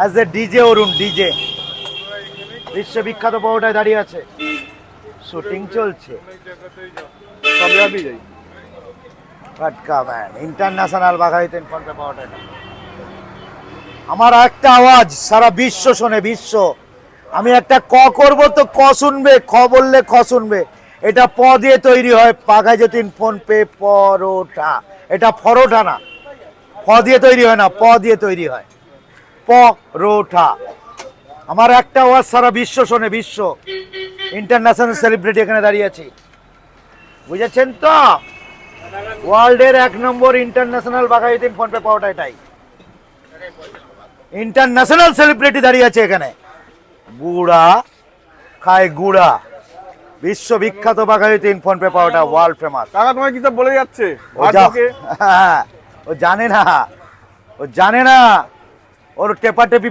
As a DJ Arun DJ বিশ্ববিখ্যাত পাওয়াটায় দাঁড়িয়ে আছে, শুটিং চলছে। ফাটকা ম্যান ইন্টারন্যাশনাল বাঘাইতেন ফোনপে পাওয়াটায়। আমার একটা আওয়াজ সারা বিশ্ব শোনে, বিশ্ব। আমি একটা ক করব তো ক শুনবে, খ বললে খ শুনবে। এটা প দিয়ে তৈরি হয়, বাঘাইতেন ফোনপে পরোটা। এটা পরোটা না, প দিয়ে তৈরি হয় না, প দিয়ে তৈরি হয় পরোটা। আমার একটা আওয়াজ সারা বিশ্ব শোনে, বিশ্ব। ইন্টারন্যাশনাল সেলিব্রিটি এখানে দাঁড়িয়ে আছি, বুঝেছেন তো? ওয়ার্ল্ডের 1 নম্বর ইন্টারন্যাশনাল বাঘাইতেন ফোনপে পাওয়াটা এটাই। ইন্টারন্যাশনাল সেলিব্রিটি দাঁড়িয়ে আছে এখানে। গুড়া খায় গুড়া, বিশ্ববিখ্যাত বাঘাইতেন ফোনপে পাওয়াটা, ওয়ার্ল্ড ফেমাস। কাকা তোমায় কি সব বলে যাচ্ছে? ও জানে না, ও জানে না, ওর টেপাটেপি